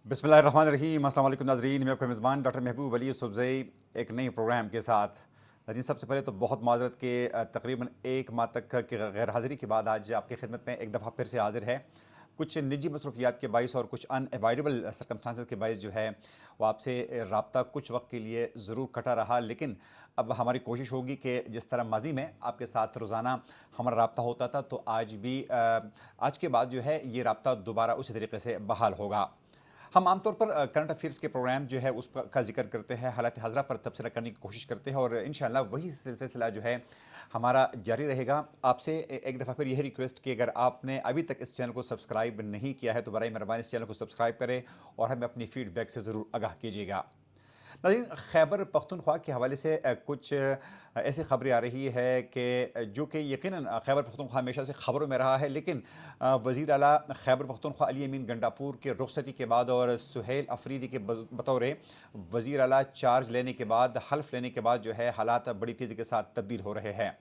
बिस्मिल्लाहिर्रहमानिर्रहीम। अस्सलाम वालेकुम नाज़रीन, मैं आपका मेज़बान डॉक्टर महबूब अली सुबज़ई एक नई प्रोग्राम के साथ। नाज़रीन, सबसे पहले तो बहुत माज़रत के तकरीबन एक माह तक की गैर हाज़िरी के बाद आज आपकी खिदमत में एक दफ़ा फिर से हाज़िर है। कुछ निजी मसरूफ़ियात के बाइस और कुछ अनएवॉइडेबल सर्कमस्टांसेस के बाइस जो है वो आपसे रब्ता कुछ वक्त के लिए ज़रूर कटा रहा, लेकिन अब हमारी कोशिश होगी कि जिस तरह माजी में आपके साथ रोज़ाना हमारा रब्ता होता था, तो आज भी आज के बाद जो है ये रब्ता दोबारा उसी तरीके से बहाल होगा। हम आमतौर पर करंट अफेयर्स के प्रोग्राम जो है उस पर का जिक्र करते हैं, हालात हाज़रा पर तबसरा करने की कोशिश करते हैं, और इंशाअल्लाह वही सिलसिला जो है हमारा जारी रहेगा। आपसे एक दफ़ा फिर यही रिक्वेस्ट कि अगर आपने अभी तक इस चैनल को सब्सक्राइब नहीं किया है तो बराए मेहरबानी इस चैनल को सब्सक्राइब करें और हमें अपनी फीडबैक से ज़रूर आगाह कीजिएगा। नाज़रीन, खैबर पख्तूनख्वा के हवाले से कुछ ऐसी खबरें आ रही है कि जो कि यकीनन खैबर पख्तूनख्वा हमेशा से खबरों में रहा है, लेकिन वज़ीर आला खैबर पख्तूनख्वा अली अमीन गंडापुर के रुखसती के बाद और सुहेल अफरीदी के बतौर वज़ीर आला चार्ज लेने के बाद, हल्फ लेने के बाद जो है हालात बड़ी तेज़ी के साथ तब्दील हो रहे हैं।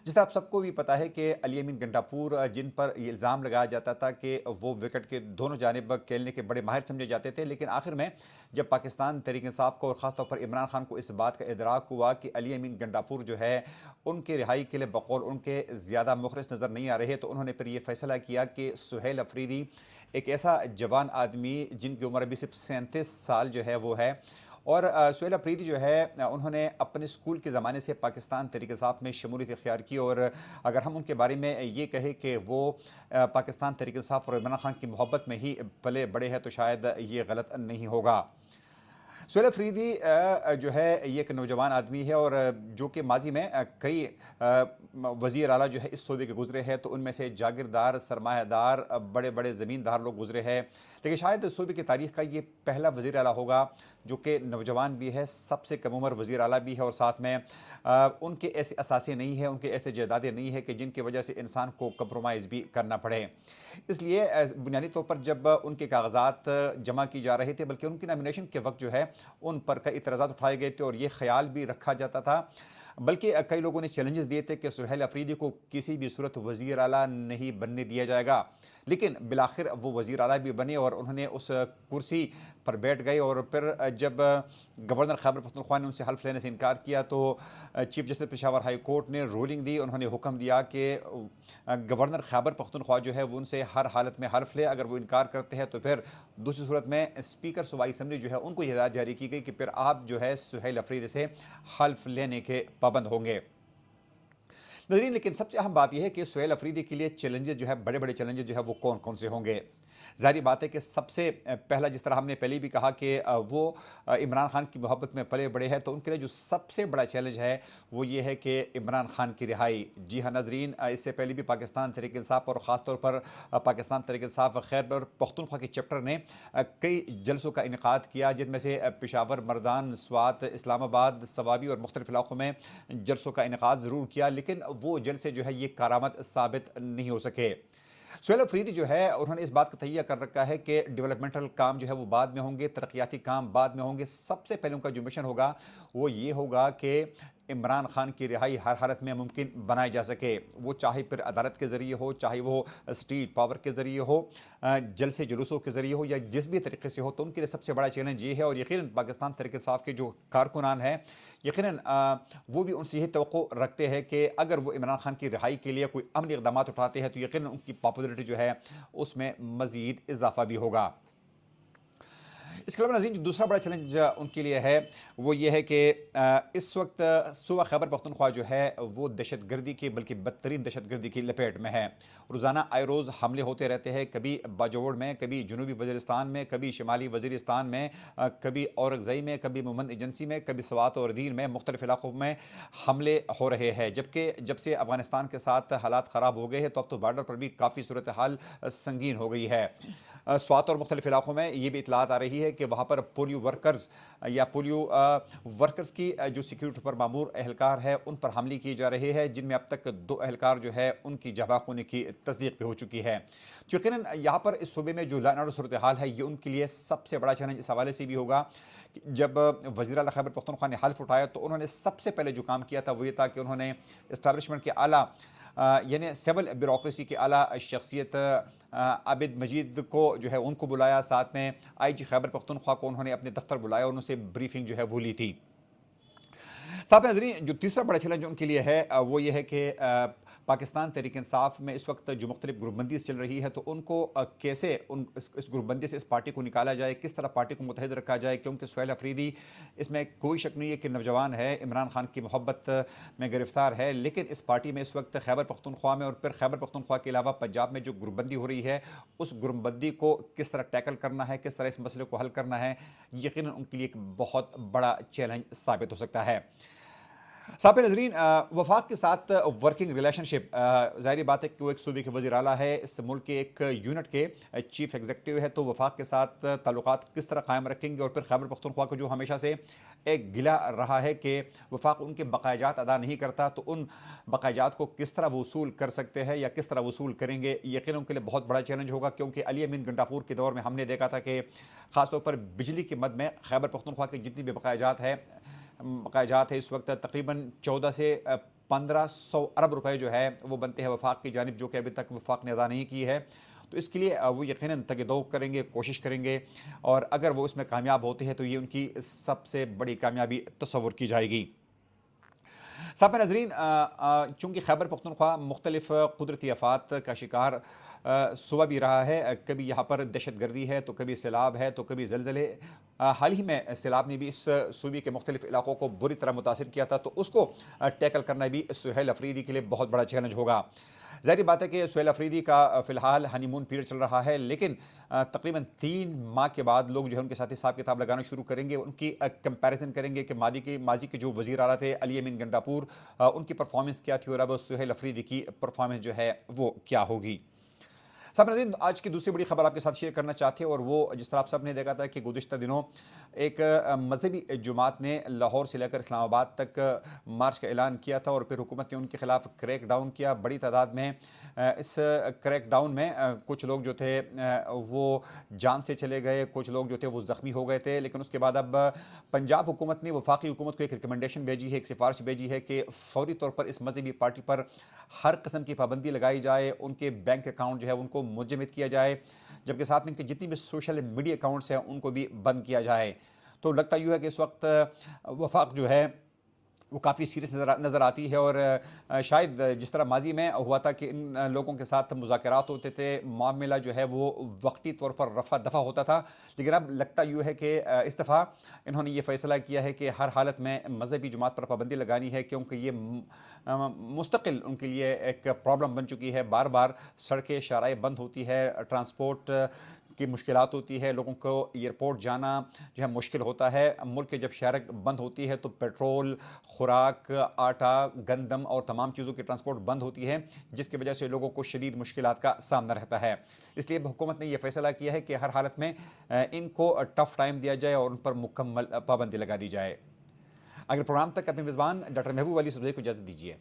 जिस तरह आप सबको भी पता है कि अली अमीन गंडापुर जिन पर ये इल्ज़ाम लगाया जाता था कि वो विकेट के दोनों जानिब खेलने के बड़े माहिर समझे जाते थे, लेकिन आखिर में जब पाकिस्तान तहरीक इंसाफ को और ख़ासतौर पर इमरान खान को इस बात का इदराक हुआ कि अली अमीन गंडापुर जो है उनके रिहाई के लिए बकौल उनके ज़्यादा मुखलिस नज़र नहीं आ रहे, तो उन्होंने फिर ये फैसला किया कि सुहेल अफरीदी एक ऐसा जवान आदमी जिनकी उम्र अभी सिर्फ 37 साल जो है वो है, और सुहेल अफरीदी जो है उन्होंने अपने स्कूल के ज़माने से पाकिस्तान तहरीक इंसाफ में शमूलियत इख्तियार की, और अगर हम उनके बारे में ये कहें कि वो पाकिस्तान तहरीक इंसाफ और इमरान खान की मोहब्बत में ही पले बड़े हैं तो शायद ये गलत नहीं होगा। सुहेल अफरीदी जो है ये एक नौजवान आदमी है, और जो कि माजी में कई वज़ीर आला जो है इस सूबे के गुजरे हैं, तो उनमें से जागीरदार, सरमायादार, बड़े बड़े ज़मींदार लोग गुजरे हैं, लेकिन शायद सूबे की तारीख़ का ये पहला वज़ीर आला होगा जो कि नौजवान भी है, सबसे कम उम्र वज़ीर आला भी है, और साथ में उनके ऐसे असासे नहीं है, उनके ऐसे जायदादें नहीं है कि जिनकी वजह से इंसान को कंप्रोमाइज़ भी करना पड़े। इसलिए बुनियादी तौर पर जब उनके कागजात जमा की जा रहे थे, बल्कि उनकी नॉमिनेशन के वक्त जो है उन पर कई इतराज़ात उठाए गए थे, और ये ख्याल भी रखा जाता था, बल्कि कई लोगों ने चैलेंजेस दिए थे कि सुहेल अफरीदी को किसी भी सूरत वज़ीर आला नहीं बनने दिया जाएगा, लेकिन बिलाखिर वो वज़ीर आला भी बने और उन्होंने उस कुर्सी पर बैठ गए। और फिर जब गवर्नर खैबर पख्तूनख्वा ने उनसे हल्फ लेने से इनकार किया, तो chief justice Peshawar high court ने रूलिंग दी। उन्होंने हुक्म दिया कि गवर्नर खैबर पख्तूनख्वा जो है वो उनसे हर हालत में हल्फ ले, अगर वो इनकार करते हैं तो फिर दूसरी सूरत में स्पीकर सूबाई असम्बली जो है उनको हिदायत जारी की गई कि फिर आप जो है सुहेल अफरीदी से हल्फ लेने के पाबंद होंगे। नज़रीन, लेकिन सबसे अहम बात यह है कि सुहेल अफरीदी के लिए चैलेंजेस जो है, बड़े बड़े चैलेंजेस जो है वो कौन कौन से होंगे। ज़ाहिर बात है कि सबसे पहला, जिस तरह हमने पहले भी कहा कि वो इमरान खान की मोहब्बत में पले बड़े हैं, तो उनके लिए जो सबसे बड़ा चैलेंज है वो ये है कि इमरान खान की रिहाई। जी हाँ नाज़रीन, इससे पहले भी पाकिस्तान तहरीक इंसाफ और ख़ास तौर पर पाकिस्तान तहरीक इंसाफ खैबर पख्तूनख्वा के चैप्टर ने कई जलसों का इनेकाद किया, जिनमें से पेशावर, मर्दान, स्वात, इस्लामाबाद, सवाबी और मुख्तलिफ इलाक़ों में जलसों का इनेकाद ज़रूर किया, लेकिन वो जलसे जो है ये कारामद साबित नहीं हो सके। सुहेल अफरीदी जो है उन्होंने इस बात का तहिया कर रखा है कि डेवलपमेंटल काम जो है वो बाद में होंगे, तरक्याती काम बाद में होंगे, सबसे पहले उनका जो मिशन होगा वो ये होगा कि इमरान खान की रिहाई हर हालत में मुमकिन बनाई जा सके, वो चाहे फिर अदालत के ज़रिए हो, चाहे वो स्ट्रीट पावर के ज़रिए हो, जलसे जुलूसों के ज़रिए हो, या जिस भी तरीके से हो। तो उनके लिए सबसे बड़ा चैलेंज ये है, और यकीनन पाकिस्तान तहरीक इंसाफ के जो कारकुनान हैं यकीनन वो भी उनसे यही तवक्को रखते हैं कि अगर वो इमरान खान की रिहाई के लिए कोई अमली इक़दाम उठाते हैं तो यकीनन उनकी पॉपुलरिटी जो है उसमें मज़ीद इजाफा भी होगा। इसके अलावा नाज़रीन, जो दूसरा बड़ा चैलेंज उनके लिए है वो ये है कि इस वक्त सूबा खैबर पख्तूनख्वा जो है वो दहशतगर्दी की, बल्कि बदतरीन दहशतगर्दी की लपेट में है। रोज़ाना आए रोज़ हमले होते रहते हैं, कभी बाजोड़ में, कभी जनूबी वज़ीरिस्तान में, कभी शिमाली वज़ीरिस्तान में, कभी औरकज़ई में, कभी मोमन एजेंसी में, कभी सवात और दीन में, मुख्तलिफ इलाक़ों में हमले हो रहे हैं। जबकि जब से अफ़गानिस्तान के साथ हालात ख़राब हो गए हैं तो अब तो बॉर्डर पर भी काफ़ी सूरत हाल संगीन हो गई है। स्वात और मुख्तलिफ इलाक़ों में ये भी इतलात आ रही है कि वहाँ पर पोलियो वर्कर्स या पोलियो वर्कर्स की जो सिक्योरिटी पर मामूर एहलकार है उन पर हमले किए जा रहे हैं, जिनमें अब तक 2 एहलकार जो है उनकी जबाक होने की तस्दीक भी हो चुकी है। तो यकीनन यहाँ पर इस सूबे में जो लॉ एंड ऑर्डर सूरत हाल है ये उनके लिए सबसे बड़ा चैलेंज इस हवाले से भी होगा कि जब वज़ीर आला खैबर पख्तूनख्वा ने हल्फ उठाया तो उन्होंने सबसे पहले जो काम किया था वो ये था कि उन्होंने इस्टेब्लिशमेंट के आला यानी सिविल ब्यूरोक्रेसी के आला शख्सियत आबिद मजीद को जो है उनको बुलाया, साथ में IG खैबर पख्तूनख्वा को उन्होंने अपने दफ्तर बुलाया और उनसे ब्रीफिंग जो है वो ली थी। साहब नाज़रीन, जो तीसरा बड़ा चैलेंज उनके लिए है वो ये है कि पाकिस्तान तहरीक इंसाफ में इस वक्त जो मुख्तलिफ ग्रुपबंदी चल रही है, तो उनको कैसे इस ग्रुपबंदी से इस पार्टी को निकाला जाए, किस तरह पार्टी को मुतहद रखा जाए, क्योंकि सुहेल अफरीदी, इसमें कोई शक नहीं है कि नौजवान है, इमरान खान की मोहब्बत में गिरफ्तार है, लेकिन इस पार्टी में इस वक्त खैबर पख्तूनख्वा में और फिर खैबर पख्तूनख्वा के अलावा पंजाब में जो ग्रुपबंदी हो रही है, उस ग्रुपबंदी को किस तरह टैकल करना है, किस तरह इस मसले को हल करना है, यकीनन उनके लिए एक बहुत बड़ा चैलेंज साबित हो सकता है। साहब नज़रीन, वफाक के साथ वर्किंग रिलेशनशिप, ज़ाहिर बात है कि वो एक सूबे के वज़ीर आला है, इस मुल्क के एक यूनिट के चीफ एग्जीक्यूटिव है, तो वफाक के साथ ताल्लुकात किस तरह कायम रखेंगे। और फिर खैबर पख्तूनख्वा को जो हमेशा से एक गिला रहा है कि वफाक उनके बकायाजात अदा नहीं करता, तो उन बकायाजात को किस तरह वसूल कर सकते हैं या किस तरह वसूल करेंगे, यकीन उनके लिए बहुत बड़ा चैलेंज होगा। क्योंकि अली अमीन गंडापुर के दौर में हमने देखा था कि ख़ासतौर पर बिजली के मद में खैबर पख्तूनख्वा के जितनी भी बकायाजात है इस वक्त तकरीबन 14 से 1500 अरब रुपए जो है वो बनते हैं वफाक की जानिब, जो कि अभी तक वफाक ने अदा नहीं की है। तो इसके लिए वो यकीनन तगदो करेंगे, कोशिश करेंगे, और अगर वो इसमें कामयाब होते हैं तो ये उनकी सबसे बड़ी कामयाबी तस्वुर की जाएगी। साहब नाज़रीन, चूँकि खैबर पख्तूनख्वा मुख्तलिफ कुदरती आफात का शिकार सुबह भी रहा है, कभी यहाँ पर दहशत गर्दी है, तो कभी सैलाब है, तो कभी ज़लज़ले। हाल ही में सैलाब ने भी इस सूबे के मुख्तलिफ इलाकों को बुरी तरह मुतासिर किया था, तो उसको टैकल करना भी सुहेल अफरीदी के लिए बहुत बड़ा चैलेंज होगा। ज़ाहिर बात है कि सुहेल अफरीदी का फ़िलहाल हनीमून पीरियड चल रहा है, लेकिन तकरीबन 3 माह के बाद लोग जो है उनके साथ हिसाब किताब लगाना शुरू करेंगे, उनकी कंपैरिजन करेंगे कि माजी के जो वज़ीर आला थे अली अमीन गंडापुर, उनकी परफॉर्मेंस क्या थी और अब सुहेल अफरीदी की परफॉर्मेंस जो है वो क्या होगी। साहब नाज़रीन, आज की दूसरी बड़ी खबर आपके साथ शेयर करना चाहते हैं, और वो जिस तरह आप सब ने देखा था कि गुज़िश्ता दिनों एक मजहबी जमात ने लाहौर से लेकर इस्लामाबाद तक मार्च का ऐलान किया था, और फिर हुकूमत ने उनके खिलाफ क्रैक डाउन किया। बड़ी तादाद में इस क्रैक डाउन में कुछ लोग जो थे वो जान से चले गए, कुछ लोग जो थे वो ज़ख्मी हो गए थे। लेकिन उसके बाद अब पंजाब हुकूमत ने वफाकी हुकूमत को एक रिकमेंडेशन भेजी है, एक सिफारिश भेजी है कि फ़ौरी तौर पर इस मजहबी पार्टी पर हर किस्म की पाबंदी लगाई जाए, उनके बैंक अकाउंट जो है उनको मुंजमद किया जाए, जबकि साथ में इनके जितनी भी सोशल मीडिया अकाउंट्स हैं उनको भी बंद किया जाए। तो लगता यूँ है कि इस वक्त वफाक जो है वो काफ़ी सीरियस नज़र आती है, और शायद जिस तरह माजी में हुआ था कि इन लोगों के साथ मुज़ाकरात होते थे, मामला जो है वो वक्ती तौर पर रफ़ा दफ़ा होता था, लेकिन अब लगता यूँ है कि इस दफ़ा इन्होंने ये फ़ैसला किया है कि हर हालत में मजहबी जमात पर पाबंदी लगानी है, क्योंकि ये मुस्तकिल उनके लिए एक प्रॉब्लम बन चुकी है। बार बार सड़कें शाराएँ बंद होती है, ट्रांसपोर्ट की मुश्किलात होती है, लोगों को एयरपोर्ट जाना जो है मुश्किल होता है। मुल्क के जब शहर बंद होती है तो पेट्रोल, खुराक, आटा, गंदम और तमाम चीज़ों की ट्रांसपोर्ट बंद होती है, जिसकी वजह से लोगों को शदीद मुश्किलात का सामना रहता है। इसलिए हुकूमत ने यह फैसला किया है कि हर हालत में इनको टफ टाइम दिया जाए और उन पर मुकम्मल पाबंदी लगा दी जाए। अगले प्रोग्राम तक अपने मेज़बान डॉक्टर महबूब अली सुबज़ई को इजाज़त दीजिए।